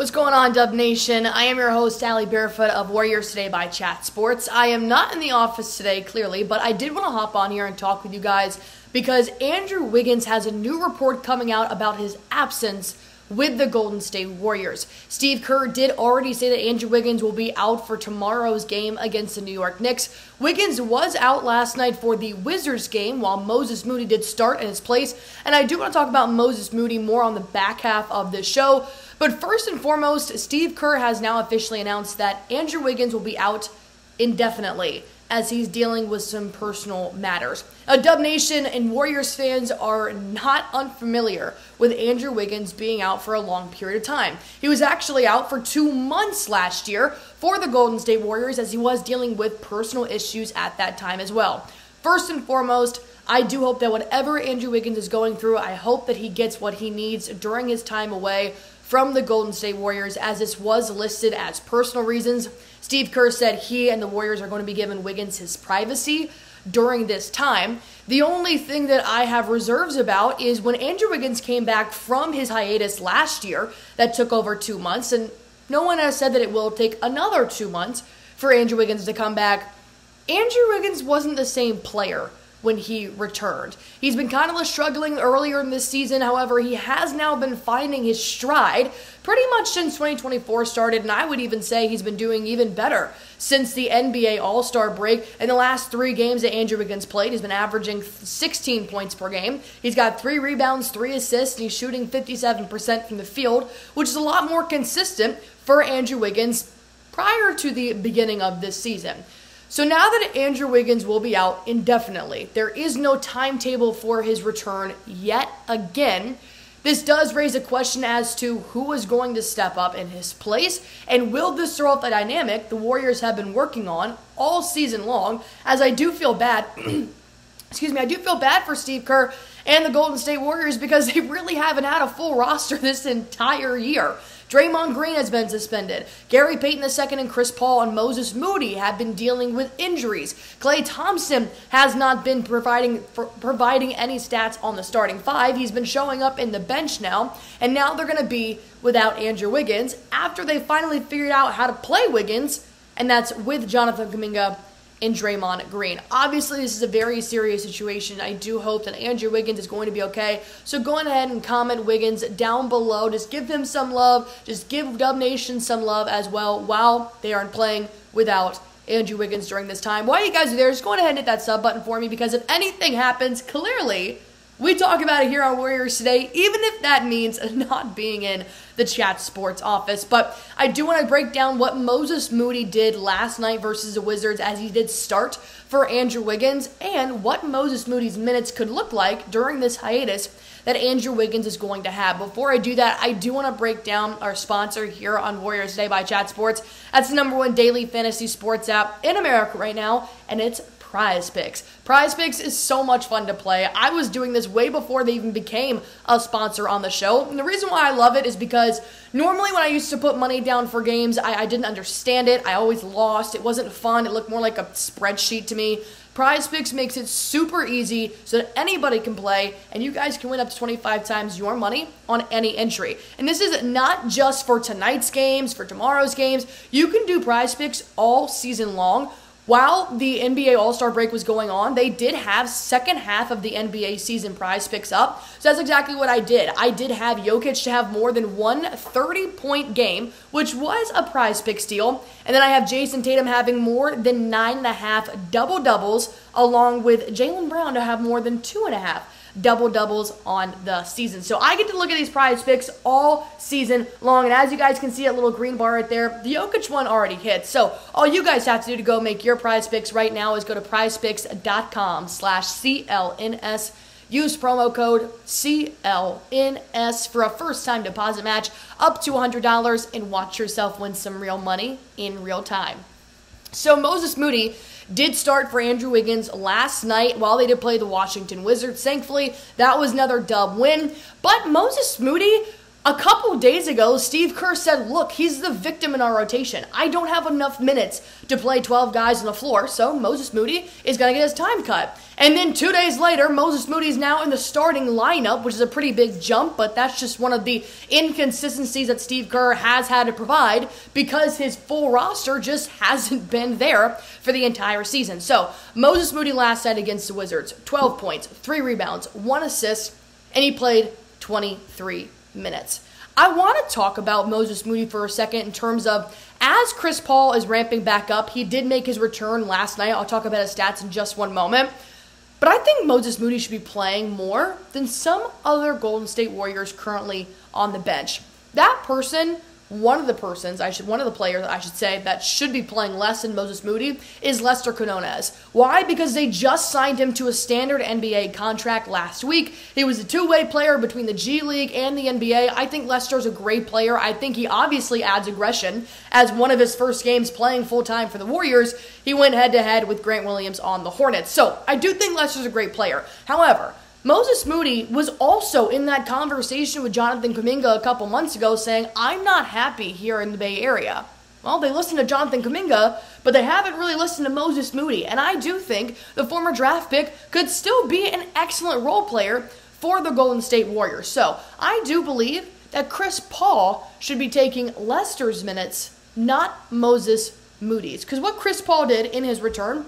What's going on, Dub Nation? I am your host, Allie Barefoot of Warriors Today by Chat Sports. I am not in the office today, clearly, but I did want to hop on here and talk with you guys because Andrew Wiggins has a new report coming out about his absence with the Golden State Warriors. Steve Kerr did already say that Andrew Wiggins will be out for tomorrow's game against the New York Knicks. Wiggins was out last night for the Wizards game while Moses Moody did start in his place, and I do want to talk about Moses Moody more on the back half of the show. But first and foremost, Steve Kerr has now officially announced that Andrew Wiggins will be out indefinitely as he's dealing with some personal matters. Now, Dub Nation and Warriors fans are not unfamiliar with Andrew Wiggins being out for a long period of time. He was actually out for 2 months last year for the Golden State Warriors as he was dealing with personal issues at that time as well. First and foremost, I do hope that whatever Andrew Wiggins is going through, I hope that he gets what he needs during his time away from the Golden State Warriors, as this was listed as personal reasons. Steve Kerr said he and the Warriors are going to be giving Wiggins his privacy during this time. The only thing that I have reserves about is when Andrew Wiggins came back from his hiatus last year that took over 2 months, and no one has said that it will take another 2 months for Andrew Wiggins to come back. Andrew Wiggins wasn't the same player when he returned. He's been kind of struggling earlier in this season. However, he has now been finding his stride pretty much since 2024 started, and I would even say he's been doing even better since the NBA All-Star break. In the last 3 games that Andrew Wiggins played, he's been averaging 16 points per game. He's got 3 rebounds, 3 assists, and he's shooting 57% from the field, which is a lot more consistent for Andrew Wiggins prior to the beginning of this season. So now that Andrew Wiggins will be out indefinitely, there is no timetable for his return yet again. This does raise a question as to who is going to step up in his place, and will this throw off the dynamic the Warriors have been working on all season long, as I do feel bad, I do feel bad for Steve Kerr and the Golden State Warriors because they really haven't had a full roster this entire year. Draymond Green has been suspended. Gary Payton II and Chris Paul and Moses Moody have been dealing with injuries. Klay Thompson has not been providing any stats on the starting 5. He's been showing up in the bench now, and now they're going to be without Andrew Wiggins after they finally figured out how to play Wiggins, and that's with Jonathan Kuminga and Draymond Green. Obviously, this is a very serious situation. I do hope that Andrew Wiggins is going to be okay. So go ahead and comment Wiggins down below. Just give him some love. Just give Dub Nation some love as well while they aren't playing without Andrew Wiggins during this time. While you guys are there, just go ahead and hit that sub button for me, because if anything happens, clearly we talk about it here on Warriors Today, even if that means not being in the Chat Sports office. But I do want to break down what Moses Moody did last night versus the Wizards, as he did start for Andrew Wiggins, and what Moses Moody's minutes could look like during this hiatus that Andrew Wiggins is going to have. Before I do that, I do want to break down our sponsor here on Warriors Today by Chat Sports. That's the #1 daily fantasy sports app in America right now, and it's Prize Picks. Prize Picks is so much fun to play. I was doing this way before they even became a sponsor on the show. And the reason why I love it is because normally when I used to put money down for games, I didn't understand it. I always lost. It wasn't fun. It looked more like a spreadsheet to me. Prize Picks makes it super easy so that anybody can play, and you guys can win up to 25 times your money on any entry. And this is not just for tonight's games, for tomorrow's games. You can do Prize Picks all season long. While the NBA All-Star break was going on, they did have second half of the NBA season Prize Picks up. So that's exactly what I did. I did have Jokic to have more than one 30-point game, which was a Prize Picks deal. And then I have Jason Tatum having more than 9.5 double-doubles, along with Jaylen Brown to have more than 2.5 double-doubles on the season. So I get to look at these Prize Picks all season long, and as you guys can see, that little green bar right there, the Jokic one already hit. So all you guys have to do to go make your Prize Picks right now is go to prizepicks.com/CLNS. Use promo code CLNS for a first-time deposit match up to $100, and watch yourself win some real money in real time. So Moses Moody did start for Andrew Wiggins last night while they did play the Washington Wizards. Thankfully, that was another dub win. But Moses Moody A couple days ago, Steve Kerr said, look, he's the victim in our rotation. I don't have enough minutes to play 12 guys on the floor, so Moses Moody is going to get his time cut. And then 2 days later, Moses Moody is now in the starting lineup, which is a pretty big jump, but that's just one of the inconsistencies that Steve Kerr has had to provide because his full roster just hasn't been there for the entire season. So, Moses Moody last night against the Wizards, 12 points, 3 rebounds, 1 assist, and he played 23 minutes. I want to talk about Moses Moody for a second in terms of as Chris Paul is ramping back up, he did make his return last night. I'll talk about his stats in just one moment. But I think Moses Moody should be playing more than some other Golden State Warriors currently on the bench. That person, one of the players, I should say, that should be playing less than Moses Moody is Lester Quinones. Why? Because they just signed him to a standard NBA contract last week. He was a two-way player between the G League and the NBA. I think Lester's a great player. I think he obviously adds aggression. As one of his first games playing full-time for the Warriors, he went head-to-head with Grant Williams on the Hornets. So I do think Lester's a great player. However, Moses Moody was also in that conversation with Jonathan Kuminga a couple months ago saying, I'm not happy here in the Bay Area. Well, they listened to Jonathan Kuminga, but they haven't really listened to Moses Moody. And I do think the former draft pick could still be an excellent role player for the Golden State Warriors. So I do believe that Chris Paul should be taking Lester's minutes, not Moses Moody's. Because what Chris Paul did in his return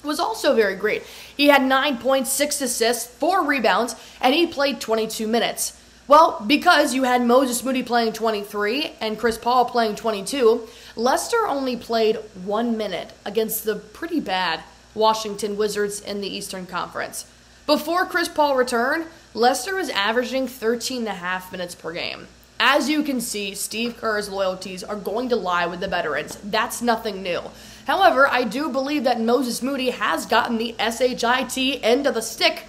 was also very great. He had 9 points, 6 assists, 4 rebounds, and he played 22 minutes. Well, because you had Moses Moody playing 23 and Chris Paul playing 22, Lester only played 1 minute against the pretty bad Washington Wizards in the Eastern Conference. Before Chris Paul returned, Lester was averaging 13.5 minutes per game. As you can see, Steve Kerr's loyalties are going to lie with the veterans. That's nothing new. However, I do believe that Moses Moody has gotten the SHIT end of the stick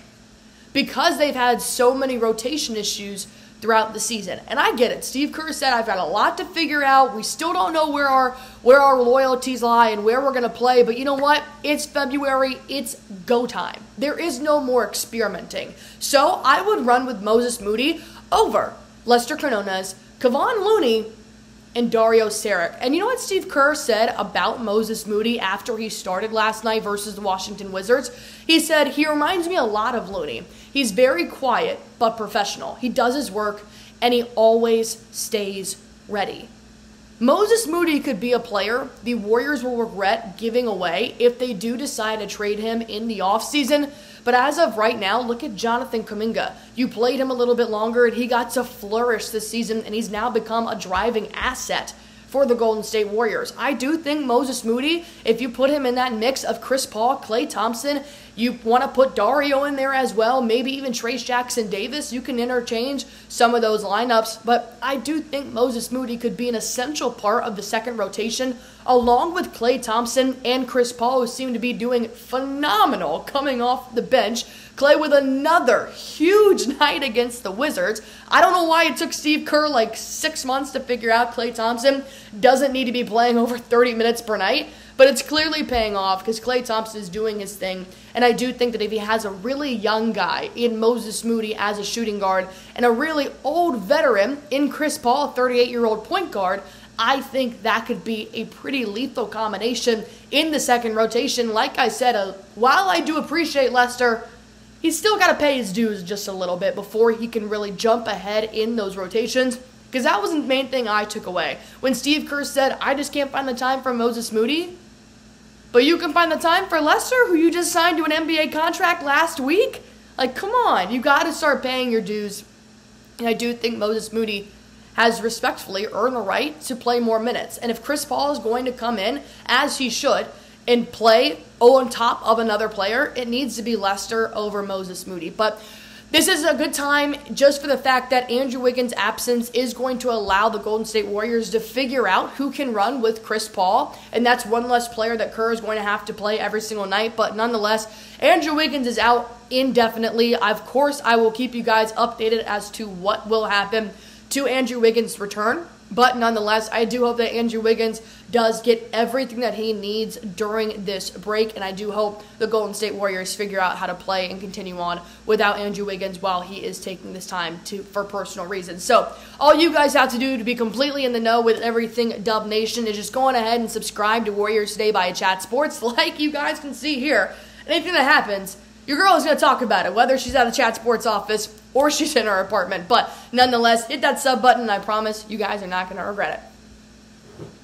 because they've had so many rotation issues throughout the season. And I get it. Steve Kerr said, I've got a lot to figure out. We still don't know where our loyalties lie and where we're going to play. But you know what? It's February. It's go time. There is no more experimenting. So I would run with Moses Moody over Lester Quinones, Kevon Looney, and Dario Saric. And you know what Steve Kerr said about Moses Moody after he started last night versus the Washington Wizards? He said, he reminds me a lot of Looney. He's very quiet but professional. He does his work and he always stays ready. Moses Moody could be a player the Warriors will regret giving away if they do decide to trade him in the offseason. But as of right now, look at Jonathan Kuminga. You played him a little bit longer and he got to flourish this season and he's now become a driving asset for the Golden State Warriors. I do think Moses Moody, if you put him in that mix of Chris Paul, Klay Thompson, you want to put Dario in there as well, maybe even Trace Jackson-Davis, you can interchange some of those lineups. But I do think Moses Moody could be an essential part of the second rotation, along with Klay Thompson and Chris Paul, who seem to be doing phenomenal coming off the bench. Klay with another huge night against the Wizards. I don't know why it took Steve Kerr like 6 months to figure out Klay Thompson doesn't need to be playing over 30 minutes per night, but it's clearly paying off because Klay Thompson is doing his thing. And I do think that if he has a really young guy in Moses Moody as a shooting guard and a really old veteran in Chris Paul, a 38-year-old point guard, I think that could be a pretty lethal combination in the second rotation. Like I said, while I do appreciate Lester, he's still got to pay his dues just a little bit before he can really jump ahead in those rotations, because that was the main thing I took away. When Steve Kerr said, I just can't find the time for Moses Moody, but you can find the time for Lester, who you just signed to an NBA contract last week? Like, come on. You got to start paying your dues. And I do think Moses Moody has respectfully earned the right to play more minutes. And if Chris Paul is going to come in, as he should, and play on top of another player, it needs to be Lester over Moses Moody. But this is a good time just for the fact that Andrew Wiggins' absence is going to allow the Golden State Warriors to figure out who can run with Chris Paul. And that's one less player that Kerr is going to have to play every single night. But nonetheless, Andrew Wiggins is out indefinitely. Of course, I will keep you guys updated as to what will happen to Andrew Wiggins' return. But nonetheless, I do hope that Andrew Wiggins does get everything that he needs during this break, and I do hope the Golden State Warriors figure out how to play and continue on without Andrew Wiggins while he is taking this time for personal reasons. So all you guys have to do to be completely in the know with everything Dub Nation is just go on ahead and subscribe to Warriors Today by Chat Sports, like you guys can see here. Anything that happens, your girl is going to talk about it, whether she's at the Chat Sports office or she's in her apartment. But nonetheless, hit that sub button, and I promise you guys are not going to regret it.